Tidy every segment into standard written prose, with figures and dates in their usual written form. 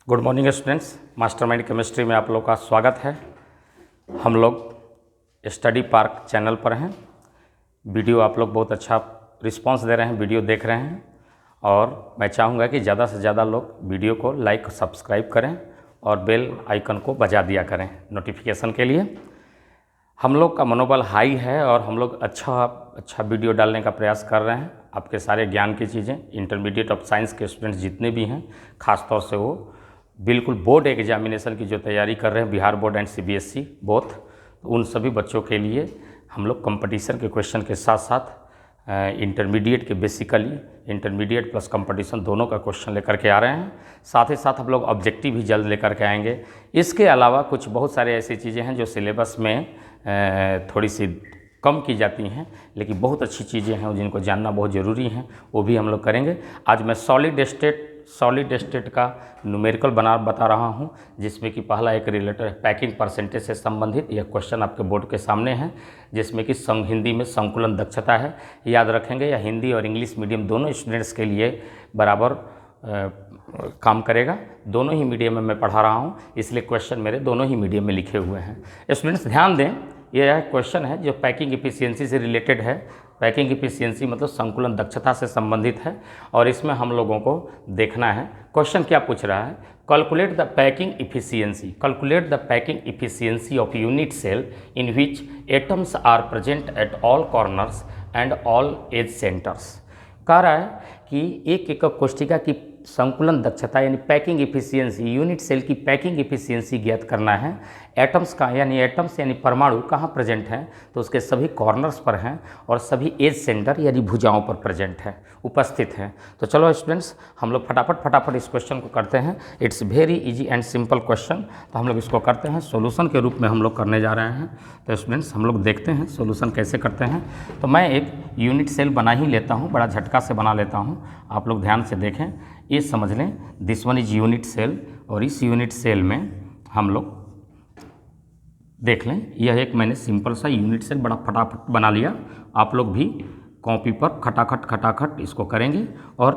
Good morning students, mastermind chemistry में आप लोग का स्वागत है। हम लोग स्टडी पार्क चैनल पर हैं। वीडियो आप लोग बहुत अच्छा रिस्पांस दे रहे हैं, वीडियो देख रहे हैं और मैं चाहूँगा कि ज़्यादा से ज़्यादा लोग वीडियो को लाइक सब्सक्राइब करें और बेल आइकन को बजा दिया करें नोटिफिकेशन के लिए। हम लोग का मनोबल हाई है और हम लोग अच्छा वीडियो डालने का प्रयास कर रहे हैं। आपके सारे ज्ञान की चीज़ें इंटरमीडिएट ऑफ साइंस के स्टूडेंट्स जितने भी हैं, ख़ासतौर से वो बिल्कुल बोर्ड एग्जामिनेशन की जो तैयारी कर रहे हैं, Bihar board and CBSE both, तो उन सभी बच्चों के लिए हम लोग कंपटीशन के क्वेश्चन के साथ साथ इंटरमीडिएट के बेसिकली इंटरमीडिएट प्लस कंपटीशन दोनों का क्वेश्चन लेकर के आ रहे हैं। साथ ही साथ हम लोग ऑब्जेक्टिव भी जल्द लेकर के आएंगे। इसके अलावा कुछ बहुत सारे ऐसी चीज़ें हैं जो सिलेबस में थोड़ी सी कम की जाती हैं, लेकिन बहुत अच्छी चीज़ें हैं जिनको जानना बहुत ज़रूरी है, वो भी हम लोग करेंगे। आज मैं सॉलिड स्टेट का न्यूमेरिकल बता रहा हूं, जिसमें कि पहला एक रिलेटेड पैकिंग परसेंटेज से संबंधित यह क्वेश्चन आपके बोर्ड के सामने है, जिसमें कि हिंदी में संकुलन दक्षता है। याद रखेंगे, या हिंदी और इंग्लिश मीडियम दोनों स्टूडेंट्स के लिए बराबर काम करेगा। दोनों ही मीडियम में मैं पढ़ा रहा हूं, इसलिए क्वेश्चन मेरे दोनों ही मीडियम में लिखे हुए हैं। स्टूडेंट्स ध्यान दें, यह क्वेश्चन है जो पैकिंग इफिशियंसी से रिलेटेड है। पैकिंग इफिशियंसी मतलब संकुलन दक्षता से संबंधित है और इसमें हम लोगों को देखना है क्वेश्चन क्या पूछ रहा है। Calculate the packing efficiency of unit cell in which atoms are present at all corners and all edge centres. कह रहा है कि एक एकक कोष्ठिका की संकुलन दक्षता यानी पैकिंग इफिशियंसी, यूनिट सेल की पैकिंग इफिशियंसी ज्ञात करना है। एटम्स यानी परमाणु कहाँ प्रेजेंट हैं, तो उसके सभी कॉर्नर्स पर हैं और सभी एज सेंटर यानी भुजाओं पर प्रेजेंट है, उपस्थित हैं। तो चलो स्टूडेंट्स, हम लोग फटाफट इस क्वेश्चन को करते हैं। It's very easy and simple question. तो हम लोग इसको करते हैं, सॉल्यूशन के रूप में हम लोग करने जा रहे हैं। तो स्टूडेंट्स हम लोग देखते हैं सॉल्यूशन कैसे करते हैं। तो मैं एक यूनिट सेल बना ही लेता हूँ, बड़ा झटका से बना लेता हूँ। आप लोग ध्यान से देखें, ये समझ लें this one is unit cell और इस यूनिट सेल में हम लोग देख लें, यह एक मैंने सिंपल सा यूनिट सेल बड़ा फटाफट बना लिया। आप लोग भी कॉपी पर खटाखट इसको करेंगे और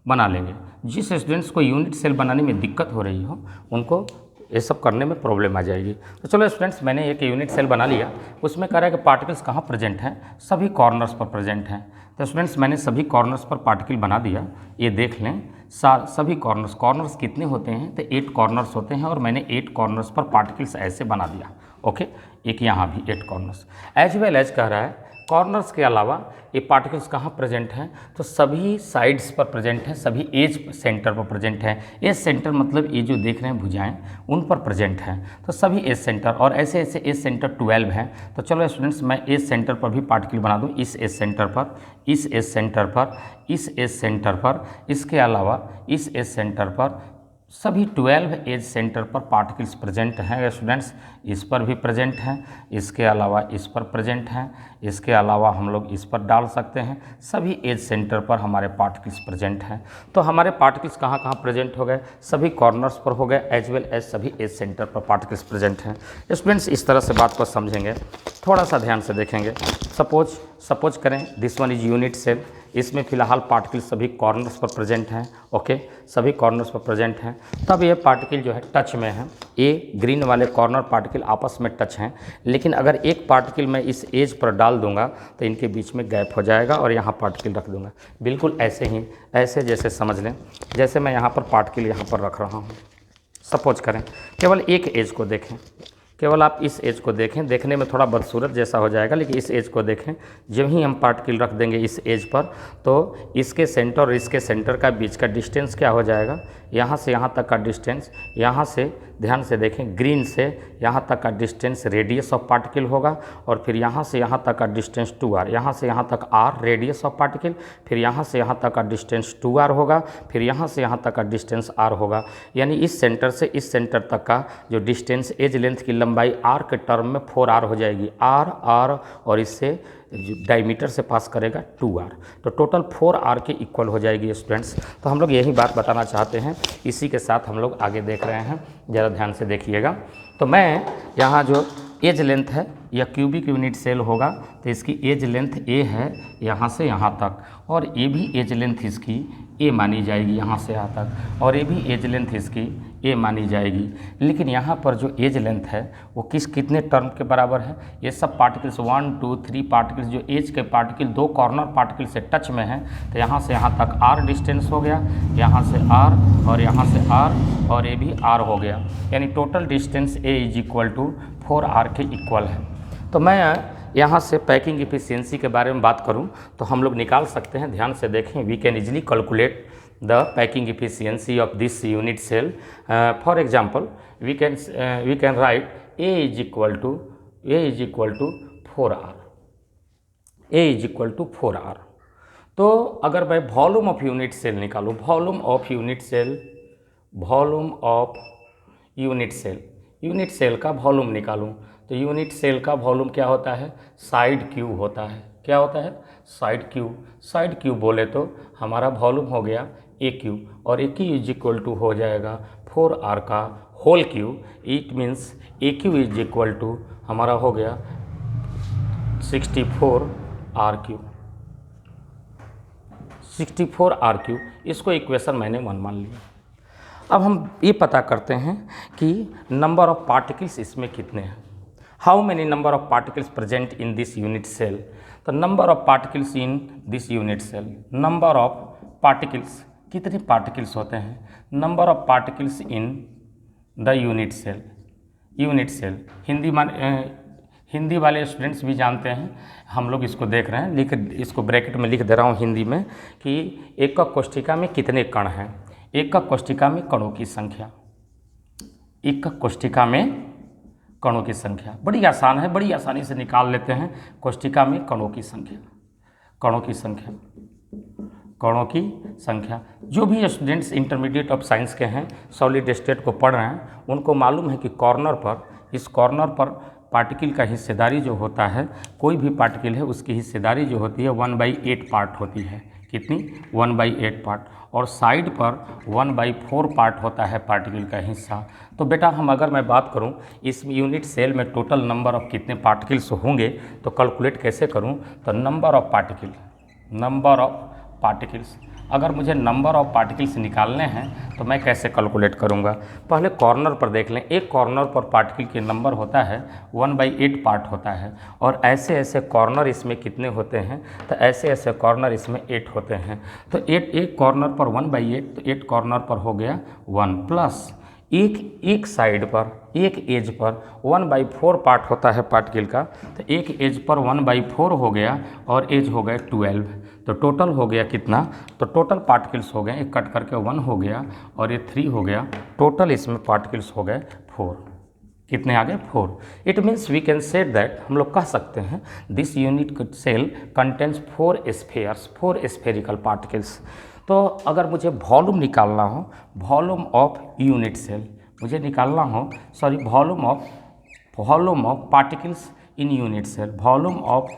बना लेंगे। जिस स्टूडेंट्स को यूनिट सेल बनाने में दिक्कत हो रही हो उनको ये सब करने में प्रॉब्लम आ जाएगी। तो चलो स्टूडेंट्स, मैंने एक यूनिट सेल बना लिया। उसमें कह रहा है कि पार्टिकल्स कहाँ प्रेजेंट हैं, सभी कॉर्नर्स पर प्रेजेंट हैं। तो स्टूडेंट्स मैंने सभी कॉर्नर्स पर पार्टिकल बना दिया। ये देख लें, सभी कॉर्नर्स कितने होते हैं, तो 8 कॉर्नर्स होते हैं और मैंने 8 कॉर्नर्स पर पार्टिकल्स ऐसे बना दिया। ओके, एक यहाँ भी 8 कॉर्नर्स। एज वेल एज कह रहा है कॉर्नर्स के अलावा ये पार्टिकल्स कहाँ प्रेजेंट हैं, तो सभी साइड्स पर प्रेजेंट हैं, सभी एज सेंटर पर प्रेजेंट है। एज सेंटर मतलब ये जो देख रहे हैं भुजाएं, उन पर प्रेजेंट हैं। तो सभी एज सेंटर और ऐसे एज सेंटर 12 हैं। तो चलो स्टूडेंट्स, मैं एज सेंटर पर भी पार्टिकल बना दूँ, इस एज सेंटर पर, इस एज सेंटर पर, इस एज सेंटर पर, इसके अलावा इस एज सेंटर पर सभी 12 एज सेंटर पर पार्टिकल्स प्रेजेंट हैं। स्टूडेंट्स इस पर भी प्रेजेंट हैं, इसके अलावा इस पर प्रेजेंट हैं, इसके अलावा हम लोग इस पर डाल सकते हैं। सभी एज सेंटर पर हमारे पार्टिकल्स प्रेजेंट हैं। तो हमारे पार्टिकल्स कहाँ कहाँ प्रेजेंट हो गए, सभी कॉर्नर्स पर हो गए, एज वेल एज सभी एज सेंटर पर पार्टिकल्स प्रेजेंट हैं। स्टूडेंट्स इस तरह से बात को समझेंगे, थोड़ा सा ध्यान से देखेंगे। सपोज करें this one is unit cell, इसमें फिलहाल पार्टिकल सभी कॉर्नर्स पर प्रेजेंट हैं। ओके, सभी कॉर्नर्स पर प्रेजेंट हैं। तब ये पार्टिकल जो है टच में है, ये ग्रीन वाले कॉर्नर पार्टिकल आपस में टच हैं। लेकिन अगर एक पार्टिकल मैं इस एज पर डाल दूंगा तो इनके बीच में गैप हो जाएगा और यहाँ पार्टिकल रख दूंगा। बिल्कुल ऐसे ही, ऐसे जैसे समझ लें, जैसे मैं यहाँ पर पार्टिकल यहाँ पर रख रहा हूँ। सपोज करें केवल एक एज को देखें, केवल आप इस एज को देखें, देखने में थोड़ा बदसूरत जैसा हो जाएगा, लेकिन इस एज को देखें। जब ही हम पार्टिकल रख देंगे इस एज पर, तो इसके सेंटर और इसके सेंटर का बीच का डिस्टेंस क्या हो जाएगा, यहाँ से यहाँ तक का डिस्टेंस, यहाँ से ध्यान से देखें, ग्रीन से यहाँ तक का डिस्टेंस रेडियस ऑफ पार्टिकल होगा और फिर यहाँ से यहाँ तक का डिस्टेंस 2r, यहाँ से यहाँ तक r रेडियस ऑफ पार्टिकल, फिर यहाँ से यहाँ तक का डिस्टेंस 2r होगा, फिर यहाँ से यहाँ तक का डिस्टेंस r होगा। यानी इस सेंटर से इस सेंटर तक का जो डिस्टेंस एज लेंथ की लंबाई r के टर्म में 4r हो जाएगी। r और इससे डायमीटर से पास करेगा 2r, तो टोटल 4r के इक्वल हो जाएगी स्टूडेंट्स। तो हम लोग यही बात बताना चाहते हैं, इसी के साथ हम लोग आगे देख रहे हैं, ज़रा ध्यान से देखिएगा। तो मैं यहाँ जो एज लेंथ है, यह क्यूबिक यूनिट सेल होगा तो इसकी एज लेंथ ए है यहाँ से यहाँ तक, और ये भी एज लेंथ इसकी ए मानी जाएगी यहाँ से यहाँ तक, और ये भी एज लेंथ इसकी ए मानी जाएगी। लेकिन यहाँ पर जो एज लेंथ है वो कितने टर्म के बराबर है? ये सब पार्टिकल्स 1 2 3 पार्टिकल्स, जो एज के पार्टिकल दो कॉर्नर पार्टिकल से टच में हैं, तो यहाँ से यहाँ तक आर डिस्टेंस हो गया, यहाँ से आर और यहाँ से आर, और ये भी आर हो गया, यानी total distance a is equal to 4r के इक्वल है। तो मैं यहाँ से पैकिंग इफिशियंसी के बारे में बात करूँ तो हम लोग निकाल सकते हैं, ध्यान से देखें। We can easily calculate the packing efficiency of this unit cell. For example, we can write A is equal to 4R. A is equal to 4R. तो अगर मैं वॉल्यूम ऑफ यूनिट सेल निकालूँ, वॉल्यूम ऑफ यूनिट सेल का volume निकालूँ, तो unit cell का volume क्या होता है? साइड क्यू होता है। क्या होता है? साइड क्यू बोले तो हमारा वॉल्यूम हो गया ए क्यू, और a cube is equal to हो जाएगा 4r का whole cube. It means a cube is equal to हमारा हो गया 64r क्यू। 64r क्यू, इसको इक्वेशन मैंने 1 मान लिया। अब हम ये पता करते हैं कि नंबर ऑफ पार्टिकल्स इसमें कितने हैं। How many number of particles present in this unit cell? तो number of particles in this unit cell, number of particles, कितने पार्टिकल्स होते हैं? Number of particles in the unit cell. Hindi वाले students भी जानते हैं, हम लोग इसको देख रहे हैं, इसको ब्रैकेट में लिख दे रहा हूँ हिंदी में कि एकक कोष्ठिका में कितने कण हैं। एकक कोष्ठिका में कणों की संख्या, एकक कोष्ठिका में कणों की संख्या बड़ी आसान है, बड़ी आसानी से निकाल लेते हैं। कोष्ठिका में कणों की संख्या। जो भी स्टूडेंट्स इंटरमीडिएट ऑफ साइंस के हैं, सॉलिड स्टेट को पढ़ रहे हैं, उनको मालूम है कि इस कॉर्नर पर पार्टिकल का हिस्सेदारी जो होता है, कोई भी पार्टिकल है उसकी हिस्सेदारी जो होती है 1/8 पार्ट होती है। कितनी? 1/8 पार्ट। और साइड पर 1/4 पार्ट होता है पार्टिकल का हिस्सा। तो बेटा अगर मैं बात करूं इस यूनिट सेल में टोटल नंबर ऑफ कितने पार्टिकल्स होंगे तो कैलकुलेट कैसे करूं? तो नंबर ऑफ पार्टिकल्स, अगर मुझे नंबर ऑफ पार्टिकल्स निकालने हैं तो मैं कैसे कैलकुलेट करूंगा? पहले कॉर्नर पर देख लें। एक कॉर्नर पर पार्टिकल के नंबर होता है 1/8 पार्ट होता है, और ऐसे कॉर्नर इसमें कितने होते हैं? तो ऐसे कॉर्नर इसमें 8 होते हैं। तो 8 एक कॉर्नर पर 1/8, तो 8 कॉर्नर पर हो गया 1, प्लस एक साइड पर, एक एज पर 1/4 पार्ट होता है पार्टिकल का, तो एक एज पर 1/4 हो गया और एज हो गए 12। तो टोटल हो गया कितना? तो टोटल पार्टिकल्स हो गए, एक कट करके 1 हो गया और ये 3 हो गया, टोटल इसमें पार्टिकल्स हो गए 4। कितने आ गए? 4। It means we can say that, हम लोग कह सकते हैं this unit cell contains 4 spheres, 4 spherical particles. तो अगर मुझे वॉल्यूम निकालना हो, वॉल्यूम ऑफ यूनिट सेल मुझे निकालना हो, sorry volume of particles in unit cell, volume of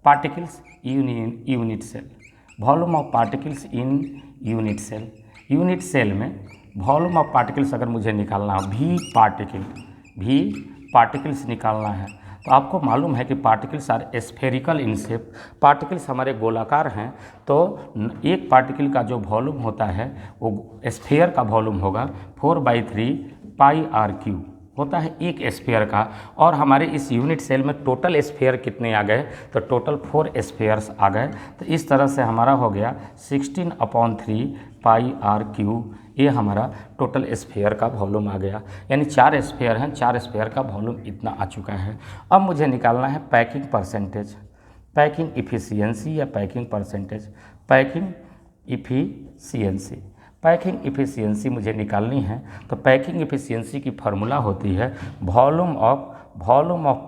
particles unit cell, volume of particles in unit cell. Unit cell में volume of particles अगर मुझे निकालना हो, भी पार्टिकल्स निकालना है, तो आपको मालूम है कि particles are spherical in shape, particles हमारे गोलाकार हैं। तो एक पार्टिकल का जो वॉल्यूम होता है वो स्फीयर का वॉल्यूम होगा 4/3 πr³ होता है एक स्फीयर का। और हमारे इस यूनिट सेल में टोटल स्फीयर कितने आ गए? तो टोटल 4 स्फीयर्स आ गए। तो इस तरह से हमारा हो गया 16/3 πr³, ये हमारा टोटल स्फीयर का वॉल्यूम आ गया। यानी 4 स्फीयर हैं, 4 स्फीयर का वॉल्यूम इतना आ चुका है। अब मुझे निकालना है पैकिंग परसेंटेज, पैकिंग इफिशियंसी या पैकिंग परसेंटेज। पैकिंग इफिशियंसी मुझे निकालनी है, तो पैकिंग इफिशियंसी की फार्मूला होती है volume of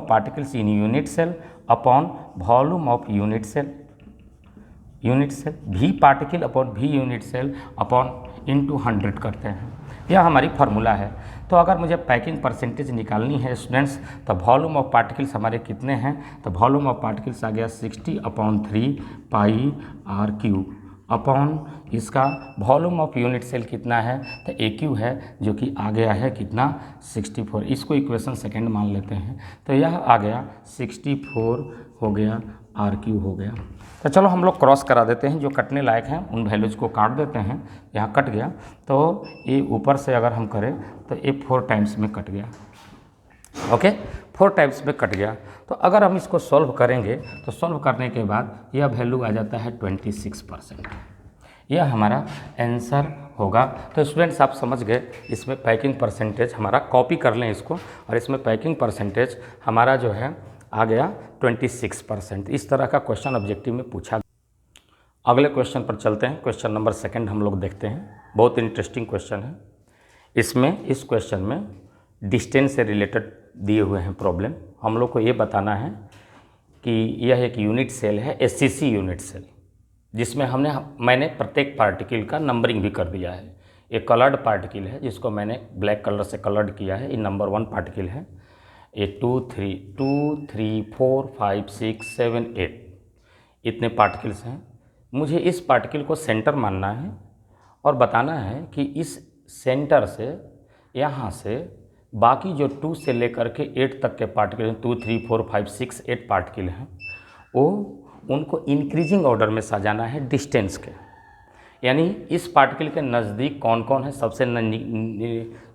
particles in unit cell upon volume of unit cell, भी पार्टिकल अपॉन भी यूनिट सेल अपॉन इनटू 100 करते हैं। यह हमारी फार्मूला है। तो अगर मुझे पैकिंग परसेंटेज निकालनी है स्टूडेंट्स, तो वॉल्यूम ऑफ पार्टिकल्स हमारे कितने हैं? तो वॉल्यूम ऑफ पार्टिकल्स आ गया 60/3 πr³। अपॉन इसका वॉल्यूम ऑफ यूनिट सेल कितना है, तो AQ है जो कि आ गया है कितना 64। इसको इक्वेशन सेकंड मान लेते हैं, तो यह आ गया 64 हो गया, RQ हो गया। तो चलो हम लोग क्रॉस करा देते हैं, जो कटने लायक हैं उन वैल्यूज़ को काट देते हैं। यहाँ कट गया तो ये ऊपर से अगर हम करें तो ये 4 टाइम्स में कट गया, ओके 4 टाइम्स में कट गया। तो अगर हम इसको सॉल्व करेंगे तो सॉल्व करने के बाद यह वैल्यू आ जाता है 26%। यह हमारा आंसर होगा। तो स्टूडेंट्स आप समझ गए, इसमें पैकिंग परसेंटेज हमारा, कॉपी कर लें इसको, और इसमें पैकिंग परसेंटेज हमारा जो है आ गया 26%। इस तरह का क्वेश्चन ऑब्जेक्टिव में पूछा। अगले क्वेश्चन पर चलते हैं। क्वेश्चन नंबर 2 हम लोग देखते हैं। बहुत इंटरेस्टिंग क्वेश्चन है। इसमें इस क्वेश्चन में डिस्टेंस से रिलेटेड दिए हुए हैं प्रॉब्लम। हम लोग को ये बताना है कि यह एक यूनिट सेल है, SCC यूनिट सेल, जिसमें मैंने प्रत्येक पार्टिकल का नंबरिंग भी कर दिया है। एक कलर्ड पार्टिकल है जिसको मैंने ब्लैक कलर से कलर्ड किया है। ये नंबर 1 पार्टिकल है। ये 2 3 4 5 6 7 8 इतने पार्टिकल्स हैं। मुझे इस पार्टिकल को सेंटर मानना है और बताना है कि इस सेंटर से यहाँ से बाकी जो 2 से लेकर के 8 तक के पार्टिकल 2 3 4 5 6 8 पार्टिकल हैं, वो उनको इंक्रीजिंग ऑर्डर में सजाना है डिस्टेंस के। यानी इस पार्टिकल के नज़दीक कौन कौन है, सबसे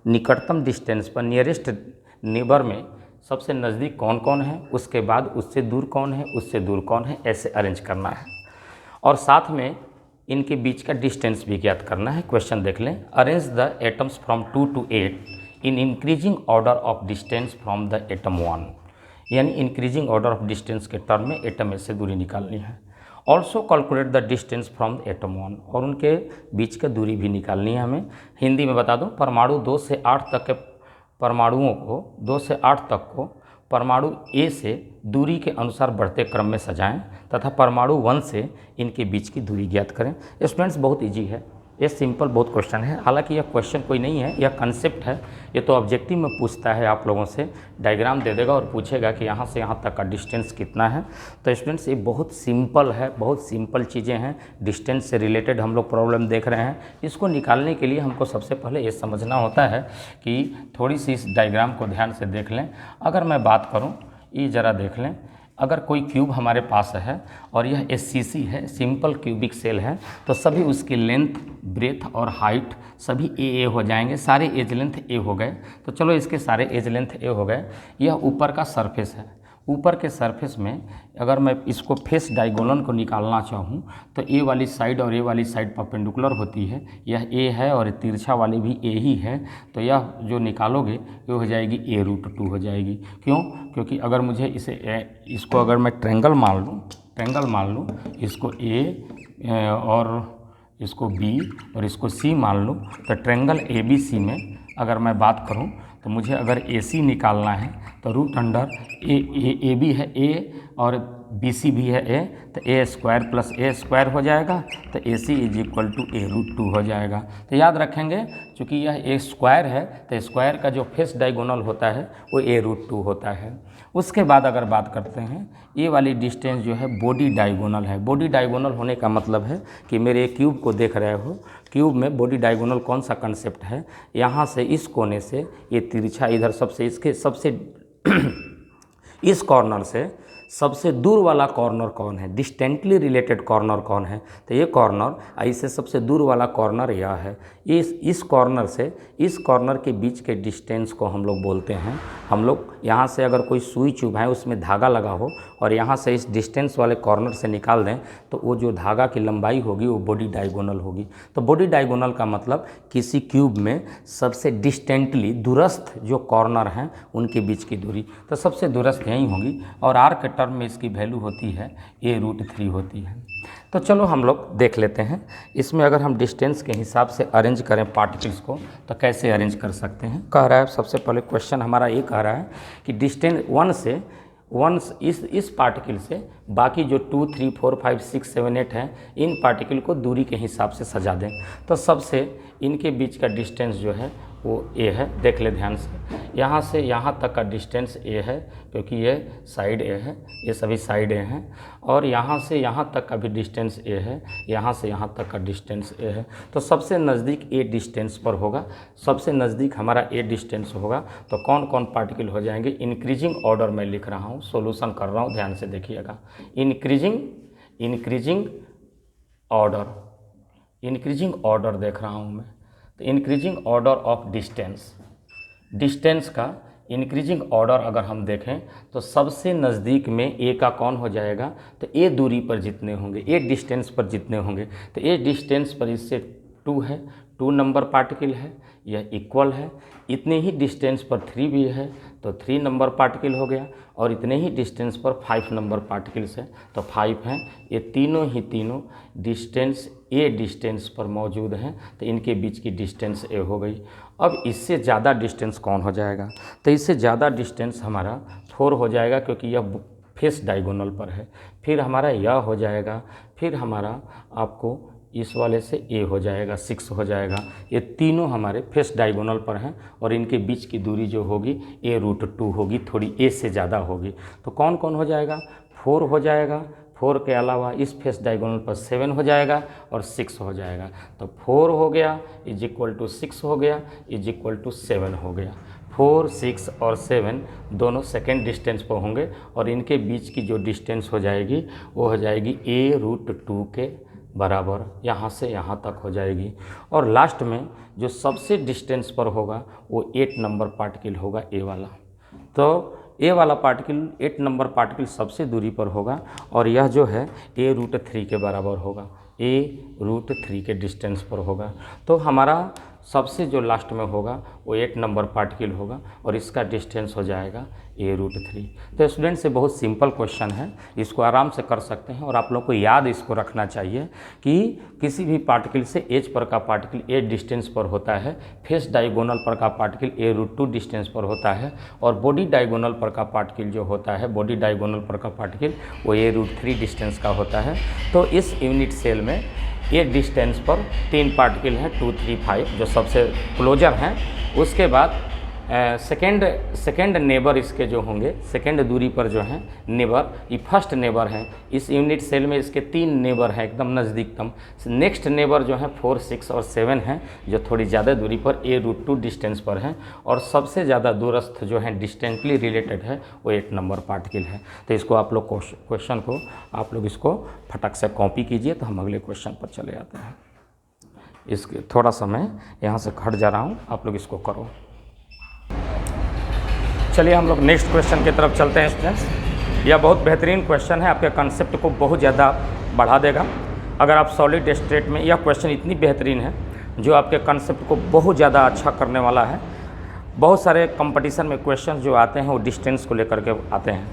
निकटतम डिस्टेंस पर, नियरेस्ट नेबर में सबसे नज़दीक कौन कौन है, उसके बाद उससे दूर कौन है, उससे दूर कौन है, ऐसे अरेंज करना है। और साथ में इनके बीच का डिस्टेंस भी ज्ञात करना है। क्वेश्चन देख लें। Arrange the atoms from 2 to 8 in increasing order of distance from the atom 1। यानी इंक्रीजिंग ऑर्डर ऑफ डिस्टेंस के टर्म में एटम से दूरी निकालनी है। Also calculate the distance from atom 1, और उनके बीच की दूरी भी निकालनी है हमें। हिंदी में बता दूं, परमाणु 2 से 8 तक के परमाणुओं को, 2 से 8 तक को परमाणु A से दूरी के अनुसार बढ़ते क्रम में सजाएं तथा परमाणु 1 से इनके बीच की दूरी ज्ञात करें। स्टूडेंट्स बहुत इजी है, ये सिंपल बहुत क्वेश्चन है। हालांकि यह क्वेश्चन कोई नहीं है, यह कंसेप्ट है। ये तो ऑब्जेक्टिव में पूछता है, आप लोगों से डायग्राम दे देगा और पूछेगा कि यहाँ से यहाँ तक का डिस्टेंस कितना है। तो स्टूडेंट्स ये बहुत सिंपल है, बहुत सिंपल चीज़ें हैं। डिस्टेंस से रिलेटेड हम लोग प्रॉब्लम देख रहे हैं। इसको निकालने के लिए हमको सबसे पहले ये समझना होता है कि थोड़ी सी इस डायग्राम को ध्यान से देख लें। अगर मैं बात करूँ, ये ज़रा देख लें, अगर कोई क्यूब हमारे पास है और यह SCC है, सिंपल क्यूबिक सेल है, तो सभी उसकी लेंथ, ब्रेथ और हाइट सभी A हो जाएंगे। सारे एज लेंथ A हो गए। तो चलो इसके सारे एज लेंथ A हो गए। यह ऊपर का सरफेस है। ऊपर के सरफेस में अगर मैं इसको फेस डायगोनल को निकालना चाहूँ तो A वाली साइड और A वाली साइड परपेंडिकुलर होती है। यह A है और तिरछा वाली भी A ही है। तो यह जो निकालोगे ये हो जाएगी A√2 हो जाएगी। क्यों? क्योंकि अगर मुझे इसको अगर मैं ट्रायंगल मान लूँ, इसको A और इसको B और इसको C मान लूँ, तो ट्रायंगल ABC में अगर मैं बात करूँ तो मुझे अगर AC निकालना है तो √ AB है A और BC भी है A, तो A² + A² हो जाएगा। तो AC = A√2 हो जाएगा। तो याद रखेंगे, चूँकि यह A² है तो स्क्वायर का जो फेस डायगोनल होता है वो A√2 होता है। उसके बाद अगर बात करते हैं, ये वाली डिस्टेंस जो है बॉडी डायगोनल है। बॉडी डायगोनल होने का मतलब है कि मेरे क्यूब को देख रहे हो, क्यूब में बॉडी डायगोनल कौन सा कंसेप्ट है, यहाँ से इस कोने से ये तिरछा इधर सबसे इस कॉर्नर से सबसे दूर वाला कॉर्नर कौन है, डिस्टेंटली रिलेटेड कॉर्नर कौन है, तो ये कॉर्नर, इससे सबसे दूर वाला कॉर्नर यह है। इस कॉर्नर से इस कॉर्नर के बीच के डिस्टेंस को हम लोग बोलते हैं, हम लोग यहाँ से अगर कोई सुई चुभाएं उसमें धागा लगा हो और यहाँ से इस डिस्टेंस वाले कॉर्नर से निकाल दें तो वो जो धागा की लंबाई होगी वो बॉडी डायगोनल होगी। तो बॉडी डायगोनल का मतलब किसी क्यूब में सबसे डिस्टेंटली दूरस्थ जो कॉर्नर हैं उनके बीच की दूरी, तो सबसे दूरस्थ यही होगी। और आर के टर्म में इसकी वैल्यू होती है A√3 होती है। तो चलो हम लोग देख लेते हैं, इसमें अगर हम डिस्टेंस के हिसाब से अरेंज करें पार्टिकल्स को तो कैसे अरेंज कर सकते हैं। कह रहा है, सबसे पहले क्वेश्चन हमारा ये कह रहा है कि डिस्टेंस 1 इस पार्टिकल से बाकी जो 2 3 4 5 6 7 8 हैं इन पार्टिकल को दूरी के हिसाब से सजा दें। तो सबसे इनके बीच का डिस्टेंस जो है वो ए है। देख ले ध्यान से यहाँ तक का डिस्टेंस ए है, क्योंकि ये साइड ए है, ये सभी साइड ए हैं। और यहाँ से यहाँ तक का भी डिस्टेंस ए है, यहाँ से यहाँ तक का डिस्टेंस ए है। तो सबसे नज़दीक ए डिस्टेंस पर होगा, सबसे नज़दीक हमारा ए डिस्टेंस होगा। तो कौन कौन पार्टिकल हो जाएंगे, इंक्रीजिंग ऑर्डर में लिख रहा हूँ, सॉल्यूशन कर रहा हूँ, ध्यान से देखिएगा। इंक्रीजिंग ऑर्डर देख रहा हूँ मैं। तो इंक्रीजिंग ऑर्डर ऑफ डिस्टेंस का इंक्रीजिंग ऑर्डर अगर हम देखें तो सबसे नज़दीक में ए का कौन हो जाएगा, तो ए दूरी पर जितने होंगे, ए डिस्टेंस पर जितने होंगे, तो ए डिस्टेंस पर इससे 2 है, 2 नंबर पार्टिकल है, यह इक्वल है। इतने ही डिस्टेंस पर 3 भी है तो 3 नंबर पार्टिकल हो गया, और इतने ही डिस्टेंस पर 5 नंबर पार्टिकल्स है तो 5 हैं। ये तीनों डिस्टेंस ए डिस्टेंस पर मौजूद हैं, तो इनके बीच की डिस्टेंस ए हो गई। अब इससे ज़्यादा डिस्टेंस कौन हो जाएगा, तो इससे ज़्यादा डिस्टेंस हमारा 4 हो जाएगा, क्योंकि यह फेस डायगोनल पर है। फिर हमारा यह हो जाएगा, फिर हमारा आपको इस वाले से ए हो जाएगा, 6 हो जाएगा। ये तीनों हमारे फेस डायगोनल पर हैं, और इनके बीच की दूरी जो होगी a√2 होगी, थोड़ी ए से ज़्यादा होगी। तो कौन कौन हो जाएगा, 4 हो जाएगा, 4 के अलावा इस फेस डायगोनल पर 7 हो जाएगा और 6 हो जाएगा। तो 4 हो गया = 6 हो गया = 7 हो गया। 4, 6 और 7 दोनों सेकेंड डिस्टेंस पर होंगे, और इनके बीच की जो डिस्टेंस हो जाएगी वो हो जाएगी a√2 के बराबर, यहाँ से यहाँ तक हो जाएगी। और लास्ट में जो सबसे डिस्टेंस पर होगा वो 8 नंबर पार्टिकल होगा, ए वाला। तो ए वाला पार्टिकल 8 नंबर पार्टिकल सबसे दूरी पर होगा, और यह जो है a√3 के बराबर होगा, a√3 के डिस्टेंस पर होगा। तो हमारा सबसे जो लास्ट में होगा वो 8 नंबर पार्टिकल होगा, और इसका डिस्टेंस हो जाएगा a√3। तो स्टूडेंट से बहुत सिंपल क्वेश्चन है, इसको आराम से कर सकते हैं। और आप लोग को याद इसको रखना चाहिए कि किसी भी पार्टिकल से एज पर का पार्टिकल ए डिस्टेंस पर होता है, फेस डायगोनल पर का पार्टिकल a√2 डिस्टेंस पर होता है, और बॉडी डायगोनल पर का पार्टिकल जो होता है, बॉडी डायगोनल पर का पार्टिकल वो a√3 डिस्टेंस का होता है। तो इस यूनिट सेल में ये डिस्टेंस पर 3 पार्टिकल हैं, 2, 3, 5 जो सबसे क्लोजर हैं। उसके बाद सेकेंड नेबर इसके जो होंगे, सेकेंड दूरी पर जो हैं नेबर, ये फर्स्ट नेबर हैं। इस यूनिट सेल में इसके 3 नेबर हैं एकदम नज़दीकतम। नेक्स्ट नेबर जो हैं 4, 6 और 7 हैं, जो थोड़ी ज़्यादा दूरी पर a√2 डिस्टेंस पर हैं। और सबसे ज़्यादा दूरस्थ जो हैं डिस्टेंटली रिलेटेड है वो 8 नंबर पार्टिकल है। तो इसको आप लोग क्वेश्चन को आप लोग इसको फटक से कॉपी कीजिए, तो हम अगले क्वेश्चन पर चले जाते हैं। इसके थोड़ा सा मैं यहाँ से हट जा रहा हूँ, आप लोग इसको करो। चलिए हम लोग नेक्स्ट क्वेश्चन की तरफ चलते हैं स्टूडेंट्स। यह बहुत बेहतरीन क्वेश्चन है, आपके कंसेप्ट को बहुत ज़्यादा बढ़ा देगा। अगर आप सॉलिड स्टेट में, यह क्वेश्चन इतनी बेहतरीन है जो आपके कंसेप्ट को बहुत ज़्यादा अच्छा करने वाला है। बहुत सारे कंपटीशन में क्वेश्चन जो आते हैं वो डिस्टेंस को लेकर के आते हैं।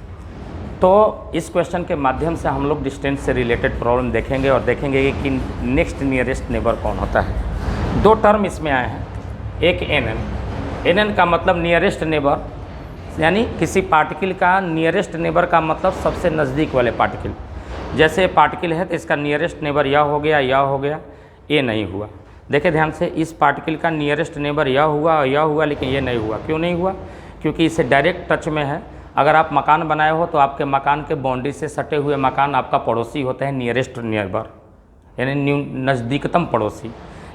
तो इस क्वेश्चन के माध्यम से हम लोग डिस्टेंस से रिलेटेड प्रॉब्लम देखेंगे, और देखेंगे कि नेक्स्ट नियरेस्ट नेबर कौन होता है। 2 टर्म इसमें आए हैं, एक NN का मतलब नियरेस्ट नेबर, यानी किसी पार्टिकल का नियरेस्ट नेबर का मतलब सबसे नज़दीक वाले पार्टिकल। जैसे पार्टिकल है तो इसका नियरेस्ट नेबर यह हो गया, ये नहीं हुआ। देखिए ध्यान से, इस पार्टिकल का नियरेस्ट नेबर यह हुआ, लेकिन ये नहीं हुआ। क्यों नहीं हुआ? क्योंकि इसे डायरेक्ट टच में है। अगर आप मकान बनाए हो तो आपके मकान के बाउंड्री से सटे हुए मकान आपका पड़ोसी होते हैं, नियरेस्ट नेबर यानी नज़दीकतम पड़ोसी।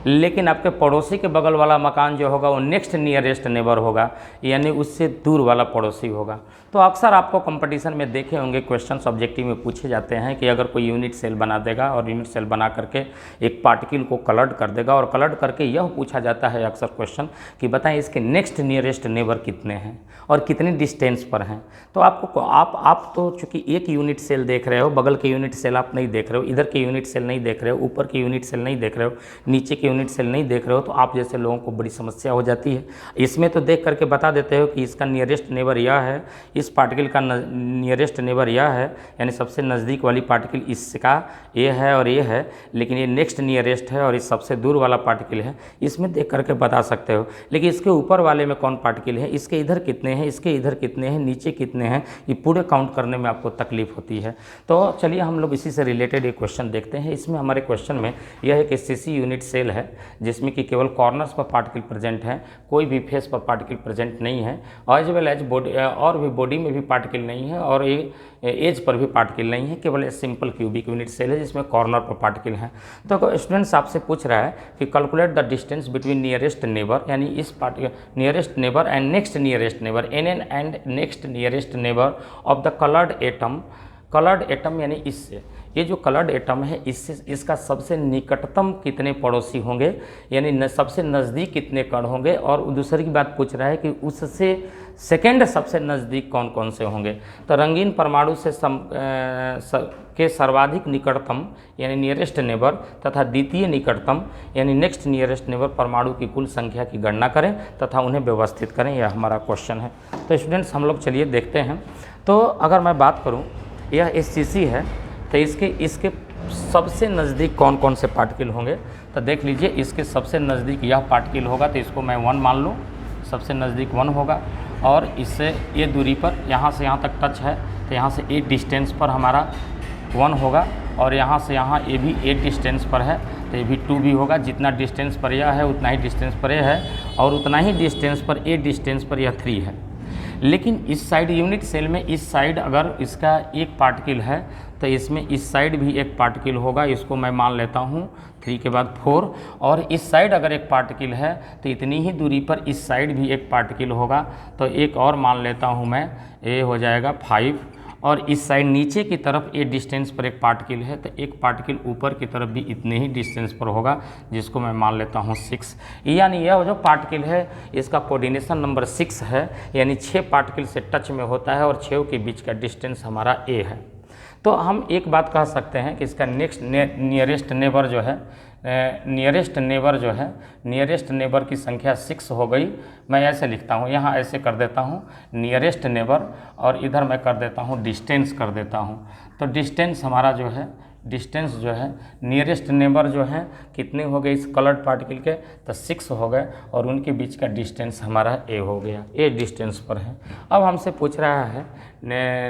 लेकिन आपके पड़ोसी के बगल वाला मकान जो होगा वो नेक्स्ट नियरेस्ट नेबर होगा, यानी उससे दूर वाला पड़ोसी होगा। तो अक्सर आपको कंपटीशन में देखे होंगे, क्वेश्चन ऑब्जेक्टिव में पूछे जाते हैं कि अगर कोई यूनिट सेल बना देगा और यूनिट सेल बना करके एक पार्टिकल को कलर्ड कर देगा, और कलर्ड करके यह पूछा जाता है अक्सर क्वेश्चन कि बताएं इसके नेक्स्ट नियरेस्ट नेबर कितने हैं और कितनी डिस्टेंस पर हैं। तो आपको आप तो चूँकि एक यूनिट सेल देख रहे हो, बगल के यूनिट सेल आप नहीं देख रहे हो, इधर के यूनिट सेल नहीं देख रहे हो, ऊपर के यूनिट सेल नहीं देख रहे हो, नीचे के यूनिट सेल नहीं देख रहे हो, तो आप जैसे लोगों को बड़ी समस्या हो जाती है। इसमें तो देख करके बता देते हो कि इसका नियरेस्ट नेबर यह है, इस पार्टिकल का नियरेस्ट नेबर यह है, यानी सबसे नज़दीक वाली पार्टिकल इसका ये है और ये है, लेकिन ये नेक्स्ट नियरेस्ट है और ये सबसे दूर वाला पार्टिकल है, इसमें देख करके बता सकते हो। लेकिन इसके ऊपर वाले में कौन पार्टिकल है, इसके इधर कितने हैं, इसके इधर कितने हैं, नीचे कितने हैं, ये पूरे काउंट करने में आपको तकलीफ होती है। तो चलिए हम लोग इसी से रिलेटेड एक क्वेश्चन देखते हैं। इसमें हमारे क्वेश्चन में यह एक एससीसी यूनिट सेल है जिसमें कि केवल कॉर्नर्स पर पार्टिकल प्रेजेंट है, कोई भी फेस पर पार्टिकल प्रेजेंट नहीं है, एज वेल एज बॉडी और भी बॉडी में भी पार्टिकल नहीं है और ये एज पर भी पार्टिकल नहीं है, केवल सिंपल क्यूबिक यूनिट सेल है जिसमें कॉर्नर पर पार्टिकल हैं। तो स्टूडेंट्स आपसे पूछ रहा है कि calculate the distance between nearest neighbour, यानी इस particle nearest neighbour and next nearest neighbour, an and next nearest neighbour of the coloured atom. Coloured atom यानी इससे, ये जो कलर्ड एटम है इससे इसका सबसे निकटतम कितने पड़ोसी होंगे, यानी सबसे नज़दीक कितने कण होंगे, और दूसरी की बात पूछ रहा है कि उससे सेकेंड सबसे नज़दीक कौन कौन से होंगे। तो रंगीन परमाणु से के सर्वाधिक निकटतम यानी नियरेस्ट नेबर तथा द्वितीय निकटतम यानी नेक्स्ट नियरेस्ट नेबर परमाणु की कुल संख्या की गणना करें तथा उन्हें व्यवस्थित करें, यह हमारा क्वेश्चन है। तो स्टूडेंट्स हम लोग चलिए देखते हैं। तो अगर मैं बात करूं, यह एससीसी है, तो इसके सबसे नज़दीक कौन कौन से पार्टिकल होंगे, तो देख लीजिए इसके सबसे नज़दीक यह पार्टिकल होगा, तो इसको मैं 1 मान लूँ, सबसे नज़दीक 1 होगा। और इससे ये दूरी पर यहाँ से यहाँ तक टच है, तो यहाँ से 8 डिस्टेंस पर हमारा 1 होगा, और यहाँ से यहाँ ये भी 8 डिस्टेंस पर है, तो ये भी 2 भी होगा। जितना डिस्टेंस पर यह है उतना ही डिस्टेंस पर यह है, और उतना ही डिस्टेंस पर 8 डिस्टेंस पर यह 3 है। लेकिन इस साइड यूनिट सेल में इस साइड अगर इसका एक पार्टिकल है तो इसमें इस साइड भी एक पार्टिकल होगा, इसको मैं मान लेता हूँ 3 के बाद 4, और इस साइड अगर एक पार्टिकल है तो इतनी ही दूरी पर इस साइड भी एक पार्टिकल होगा, तो एक और मान लेता हूँ मैं, ये हो जाएगा 5, और इस साइड नीचे की तरफ 8 डिस्टेंस पर एक पार्टिकल है, तो एक पार्टिकल ऊपर की तरफ भी इतने ही डिस्टेंस पर होगा, जिसको मैं मान लेता हूँ 6। यानी यह जो पार्टिकल है इसका कोऑर्डिनेशन नंबर 6 है, यानी 6 पार्टिकल से टच में होता है और 6 के बीच का डिस्टेंस हमारा ए है। तो हम एक बात कह सकते हैं कि इसका नेक्स्ट नियरेस्ट नेबर जो है, नियरेस्ट नेबर की संख्या 6 हो गई। मैं ऐसे लिखता हूँ, यहाँ ऐसे कर देता हूँ नियरेस्ट नेबर, और इधर मैं कर देता हूँ डिस्टेंस कर देता हूँ। तो डिस्टेंस हमारा जो है, डिस्टेंस जो है नियरेस्ट नेबर जो है कितने हो गए इस कलर्ड पार्टिकल के, तो 6 हो गए, और उनके बीच का डिस्टेंस हमारा ए हो गया, ए डिस्टेंस पर है। अब हमसे पूछ रहा है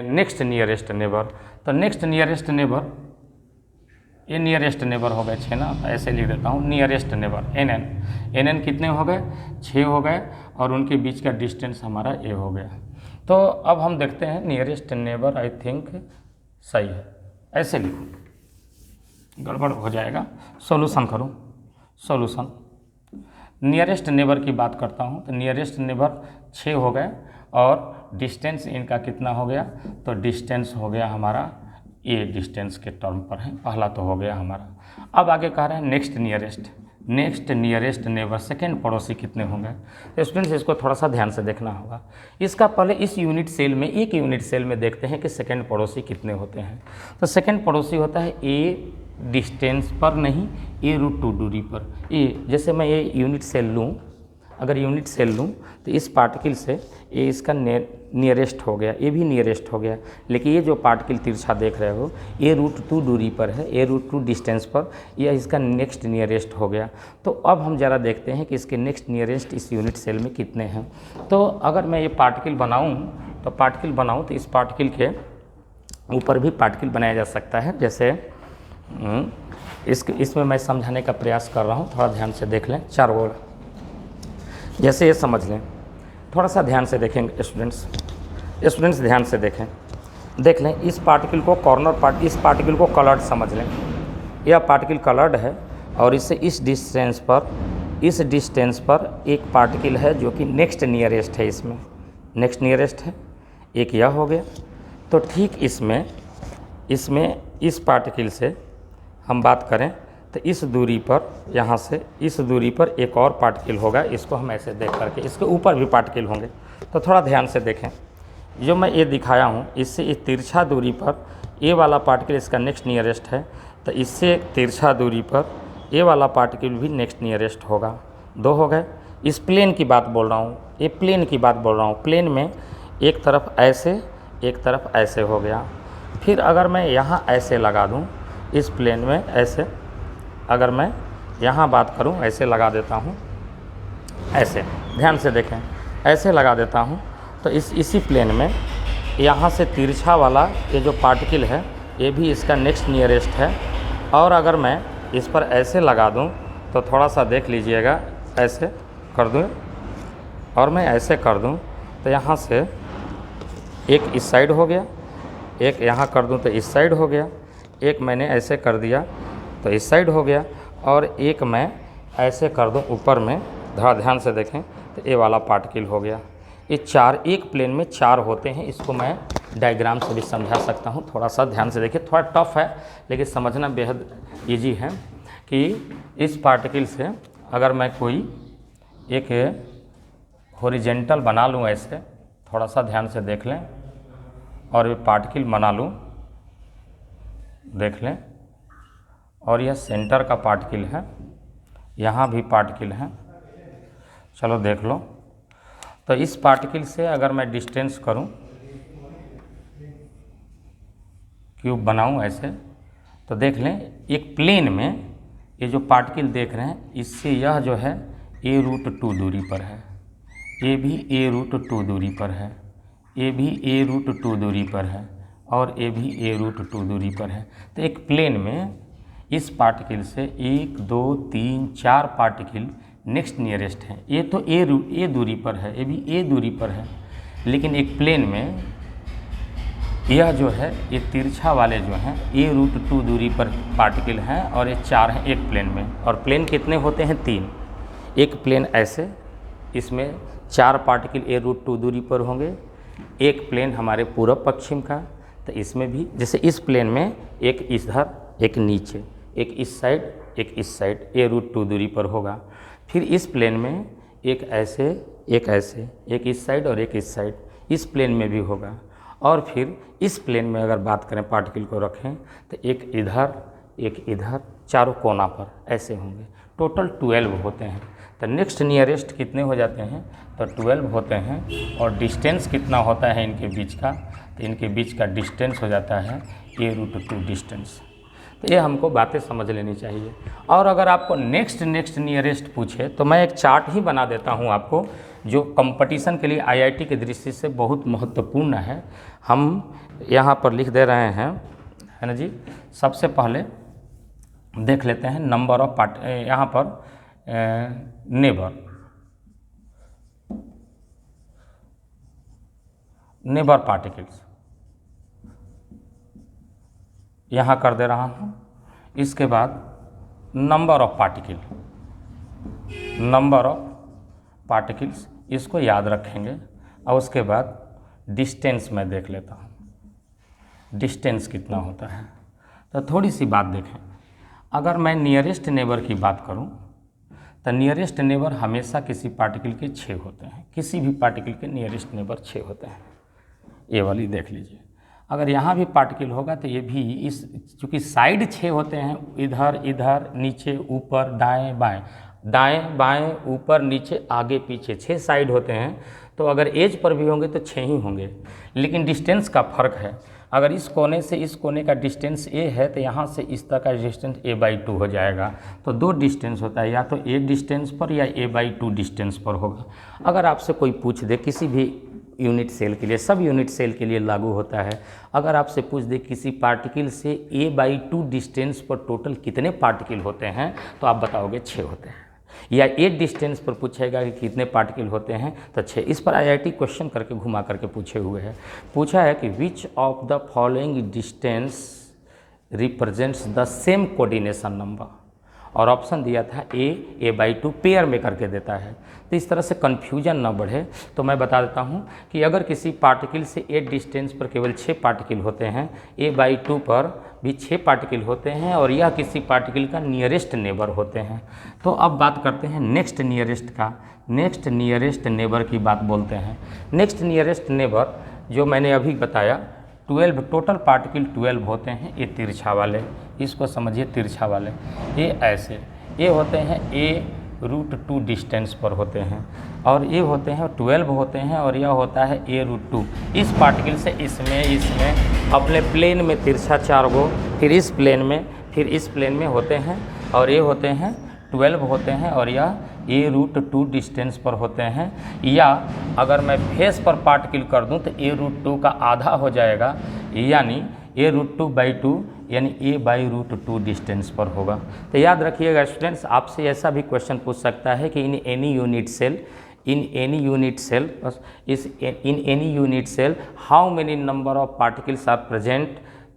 नेक्स्ट नियरेस्ट नेबर, तो नेक्स्ट नियरेस्ट नेबर, ये नियरेस्ट नेबर हो गए 6 ना, तो ऐसे लिख देता हूँ नियरेस्ट नेबर एन कितने हो गए, 6 हो गए, और उनके बीच का डिस्टेंस हमारा ए हो गया। तो अब हम देखते हैं नियरेस्ट नेबर, आई थिंक सही है, ऐसे लिखो, गड़बड़ हो जाएगा, सॉल्यूशन करूँ, सॉल्यूशन। नियरेस्ट नेबर की बात करता हूँ, तो नियरेस्ट नेबर 6 हो गए, और डिस्टेंस इनका कितना हो गया, तो डिस्टेंस हो गया हमारा ए डिस्टेंस के टर्म पर है, पहला तो हो गया हमारा। अब आगे कह रहे हैं नेक्स्ट नियरेस्ट नेबर, सेकेंड पड़ोसी कितने होंगे। तो स्टूडेंट्स इसको थोड़ा सा ध्यान से देखना होगा। इसका पहले इस यूनिट सेल में, एक यूनिट सेल में देखते हैं कि सेकेंड पड़ोसी कितने होते हैं। तो सेकेंड पड़ोसी होता है ए डिस्टेंस पर नहीं, a√2 दूरी पर। ए जैसे मैं ये यूनिट सेल लूँ, अगर यूनिट सेल लूँ तो इस पार्टिकल से ये इसका नियरेस्ट हो गया, ये भी नियरेस्ट हो गया, लेकिन ये जो पार्टिकल तिरछा देख रहे हो a√2 दूरी पर है, a√2 डिस्टेंस पर, यह इसका नेक्स्ट नियरेस्ट हो गया। तो अब हम ज़रा देखते हैं कि इसके नेक्स्ट नियरेस्ट इस यूनिट सेल में कितने हैं। तो अगर मैं ये पार्टिकल बनाऊँ तो इस पार्टिकल के ऊपर भी पार्टिकल बनाया जा सकता है। जैसे इसमें मैं समझाने का प्रयास कर रहा हूँ, थोड़ा ध्यान से देख लें। 4 वर्ड जैसे ये समझ लें, थोड़ा सा ध्यान से देखेंगे स्टूडेंट्स ध्यान से देख लें। इस पार्टिकल को इस पार्टिकल को कलर्ड समझ लें। यह पार्टिकल कलर्ड है, और इससे इस डिस्टेंस पर एक पार्टिकल है जो कि नेक्स्ट नियरेस्ट है, इसमें नेक्स्ट नियरेस्ट है, एक यह हो गया। तो ठीक इसमें इस पार्टिकल से हम बात करें तो इस दूरी पर, यहाँ से इस दूरी पर एक और पार्टिकल होगा, इसको हम ऐसे देख करके, इसके ऊपर भी पार्टिकल होंगे। तो थोड़ा ध्यान से देखें, जो मैं ये दिखाया हूँ इससे इस तिरछा दूरी पर ए वाला पार्टिकल इसका नेक्स्ट नियरेस्ट है, तो इससे तिरछा दूरी पर ए वाला पार्टिकल भी नेक्स्ट नियरेस्ट होगा। 2 हो गए। इस प्लेन की बात बोल रहा हूँ, ये प्लेन की बात बोल रहा हूँ। प्लेन में एक तरफ ऐसे, एक तरफ ऐसे हो गया। फिर अगर मैं यहाँ ऐसे लगा दूँ इस प्लेन में, ऐसे अगर मैं यहाँ बात करूँ, ऐसे लगा देता हूँ, ऐसे ध्यान से देखें, ऐसे लगा देता हूँ, तो इसी प्लेन में यहाँ से तिरछा वाला ये जो पार्टिकल है ये भी इसका नेक्स्ट नियरेस्ट है। और अगर मैं इस पर ऐसे लगा दूँ तो थोड़ा सा देख लीजिएगा, ऐसे कर दूँ और मैं ऐसे कर दूँ तो यहाँ से एक इस साइड हो गया, एक यहाँ कर दूँ तो इस साइड हो गया, एक मैंने ऐसे कर दिया तो इस साइड हो गया, और एक मैं ऐसे कर दूँ ऊपर में, थोड़ा ध्यान से देखें तो ये वाला पार्टिकल हो गया। ये चार, एक प्लेन में चार होते हैं। इसको मैं डायग्राम से भी समझा सकता हूँ, थोड़ा सा ध्यान से देखिए। थोड़ा टफ है लेकिन समझना बेहद ईजी है कि इस पार्टिकल से अगर मैं कोई एक हॉरिजेंटल बना लूँ ऐसे, थोड़ा सा ध्यान से देख लें, और ये पार्टिकल बना लूँ, देख लें, और यह सेंटर का पार्टिकल है, यहाँ भी पार्टिकल है, चलो देख लो। तो इस पार्टिकल से अगर मैं डिस्टेंस करूं, क्यूब बनाऊं ऐसे, तो देख लें एक प्लेन में ये जो पार्टिकल देख रहे हैं इससे यह जो है a√2 दूरी पर है, ये भी a√2 दूरी पर है, ये भी a√2 दूरी पर है, और ये भी a√2 दूरी पर है। तो एक प्लेन में इस पार्टिकल से 1 2 3 4 पार्टिकल नेक्स्ट नियरेस्ट है। ये तो ए दूरी पर है, ये भी ए दूरी पर है, लेकिन एक प्लेन में यह जो है ये तिरछा वाले जो हैं a√2 दूरी पर पार्टिकल हैं, और ये चार हैं एक प्लेन में। और प्लेन कितने होते हैं? 3। एक प्लेन ऐसे, इसमें 4 पार्टिकल a√2 दूरी पर होंगे। एक प्लेन हमारे पूर्व पश्चिम का, तो इसमें भी जैसे इस प्लेन में एक इधर, एक नीचे, एक इस साइड, एक इस साइड a√2 दूरी पर होगा। फिर इस प्लेन में एक ऐसे, एक ऐसे, एक इस साइड और एक इस साइड, इस प्लेन में भी होगा। और फिर इस प्लेन में अगर बात करें, पार्टिकल को रखें तो एक इधर, एक इधर, चारों कोना पर ऐसे होंगे। टोटल 12 होते हैं। तो नेक्स्ट नियरेस्ट कितने हो जाते हैं? तो 12 होते हैं। और डिस्टेंस कितना होता है इनके बीच का? तो इनके बीच का डिस्टेंस हो जाता है a√2 डिस्टेंस। तो ये हमको बातें समझ लेनी चाहिए। और अगर आपको नेक्स्ट नियरेस्ट पूछे तो मैं एक चार्ट ही बना देता हूँ आपको, जो कंपटीशन के लिए आईआईटी की दृष्टि से बहुत महत्वपूर्ण है। हम यहाँ पर लिख दे रहे हैं, है ना जी। सबसे पहले देख लेते हैं नंबर ऑफ यहाँ पर नेबर पार्टिकल्स यहाँ कर दे रहा हूँ। इसके बाद नंबर ऑफ पार्टिकल्स इसको याद रखेंगे। और उसके बाद डिस्टेंस में देख लेता हूँ, डिस्टेंस कितना होता है। तो थोड़ी सी बात देखें, अगर मैं नियरेस्ट नेबर की बात करूँ तो नियरेस्ट नेबर हमेशा किसी पार्टिकल के 6 होते हैं। किसी भी पार्टिकल के नियरेस्ट नेबर 6 होते हैं। ये वाली देख लीजिए। अगर यहाँ भी पार्टिकल होगा तो ये भी इस, चूँकि साइड 6 होते हैं, इधर इधर, नीचे ऊपर, दाएं बाएं, दाएं बाएं, ऊपर नीचे, आगे पीछे, 6 साइड होते हैं। तो अगर एज पर भी होंगे तो 6 ही होंगे, लेकिन डिस्टेंस का फ़र्क है। अगर इस कोने से इस कोने का डिस्टेंस a है तो यहाँ से इस तक का डिस्टेंस a/2 हो जाएगा। तो 2 डिस्टेंस होता है, या तो a डिस्टेंस पर या a/2 डिस्टेंस पर होगा। अगर आपसे कोई पूछ दे किसी भी यूनिट सेल के लिए, सब यूनिट सेल के लिए लागू होता है, अगर आपसे पूछ दे किसी पार्टिकल से a/2 डिस्टेंस पर टोटल कितने पार्टिकल होते हैं, तो आप बताओगे 6 होते हैं। या 8 डिस्टेंस पर पूछेगा कि कितने पार्टिकल होते हैं, तो 6। इस पर आईआईटी क्वेश्चन करके घुमा करके पूछे हुए हैं। पूछा है कि which of the following distance represents the same coordination number, और ऑप्शन दिया था a/2 पेयर में करके देता है। तो इस तरह से कन्फ्यूजन ना बढ़े तो मैं बता देता हूँ कि अगर किसी पार्टिकल से 8 डिस्टेंस पर केवल 6 पार्टिकल होते हैं, a/2 पर भी 6 पार्टिकल होते हैं, और यह किसी पार्टिकल का नियरेस्ट नेबर होते हैं। तो अब बात करते हैं नेक्स्ट नियरेस्ट का। नेक्स्ट नियरेस्ट नेबर की बात बोलते हैं। नेक्स्ट नियरेस्ट नेबर जो मैंने अभी बताया, 12 टोटल पार्टिकल 12 होते हैं। ये तिरछा वाले, इसको समझिए, तिरछा वाले ये ऐसे, ये होते हैं √2 डिस्टेंस पर होते हैं, और ये होते हैं 12 होते हैं, और यह होता है a√2। इस पार्टिकल से इसमें अपने प्लेन में तिरछा 4 गो, फिर इस प्लेन में होते हैं, और ये होते हैं 12 होते हैं, और यह a√2 डिस्टेंस पर होते हैं। या अगर मैं फेस पर पार्टिकल कर दूं तो a√2 का आधा हो जाएगा, यानी a√2/2 यानी a/√2 डिस्टेंस पर होगा। तो याद रखिएगा स्टूडेंट्स, आपसे ऐसा भी क्वेश्चन पूछ सकता है कि in any unit cell how many number of particles are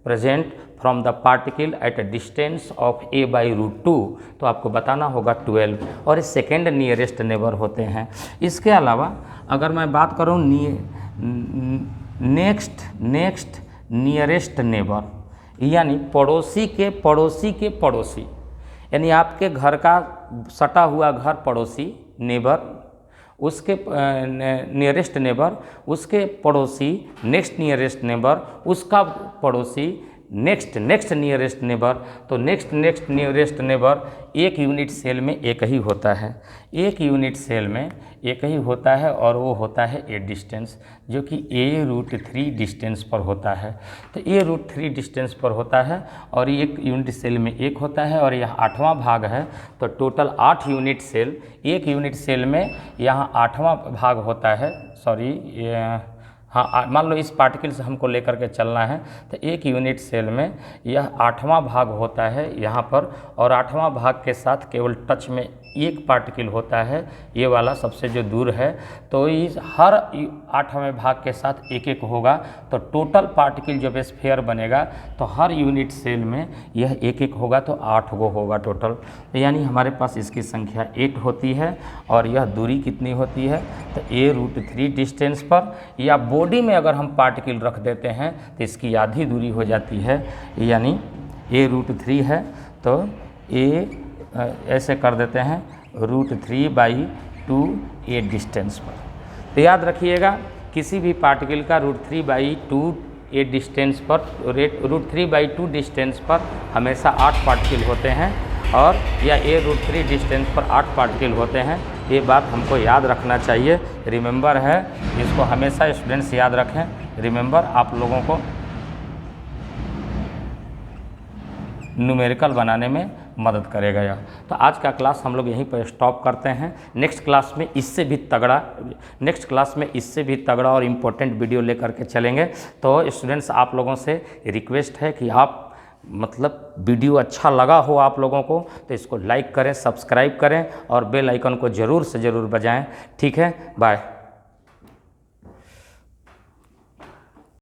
present from the particle at a distance of a/√2, तो आपको बताना होगा 12, और ये सेकेंड नियरेस्ट नेबर होते हैं। इसके अलावा अगर मैं बात करूँ नेक्स्ट नियरेस्ट नेबर, यानी पड़ोसी के पड़ोसी, यानी आपके घर का सटा हुआ घर पड़ोसी नेबर, उसके नियरेस्ट नेबर, उसके पड़ोसी नेक्स्ट नियरेस्ट नेबर, उसका पड़ोसी नेक्स्ट नियरेस्ट नेबर। तो नेक्स्ट नियरेस्ट नेबर एक यूनिट सेल में एक ही होता है, एक यूनिट सेल में एक ही होता है, और वो होता है a डिस्टेंस, जो कि a√3 डिस्टेंस पर होता है। तो a√3 डिस्टेंस पर होता है, और एक यूनिट सेल में एक होता है, और यह 8वां भाग है। तो टोटल 8 यूनिट सेल, एक यूनिट सेल में यहाँ 8वां भाग होता है। हाँ, मान लो इस पार्टिकल से हमको लेकर के चलना है, तो एक यूनिट सेल में यह 8वां भाग होता है यहाँ पर, और 8वां भाग के साथ केवल टच में एक पार्टिकल होता है, ये वाला सबसे जो दूर है। तो इस हर 8वें भाग के साथ एक एक होगा, तो टोटल पार्टिकल जब स्फीयर बनेगा तो हर यूनिट सेल में यह एक एक होगा, तो 8 गो होगा टोटल। यानी हमारे पास इसकी संख्या 8 होती है, और यह दूरी कितनी होती है, तो a√3 डिस्टेंस पर। या बॉडी में अगर हम पार्टिकल रख देते हैं तो इसकी आधी दूरी हो जाती है, यानी a√3 है, तो ऐसे कर देते हैं √3/2 a डिस्टेंस पर। तो याद रखिएगा, किसी भी पार्टिकल का √3/2 a डिस्टेंस पर, √3/2 डिस्टेंस पर हमेशा 8 पार्टिकल होते हैं, और या a√3 डिस्टेंस पर 8 पार्टिकल होते हैं। ये बात हमको याद रखना चाहिए, रिमेंबर है, इसको हमेशा स्टूडेंट्स याद रखें। रिमेंबर आप लोगों को न्यूमेरिकल बनाने में मदद करेगा यह। तो आज का क्लास हम लोग यहीं पर स्टॉप करते हैं। नेक्स्ट क्लास में इससे भी तगड़ा और इम्पोर्टेंट वीडियो लेकर के चलेंगे। तो स्टूडेंट्स, आप लोगों से रिक्वेस्ट है कि आप मतलब वीडियो अच्छा लगा हो आप लोगों को तो इसको लाइक करें, सब्सक्राइब करें, और बेल आइकन को ज़रूर से ज़रूर बजाएं। ठीक है, बाय।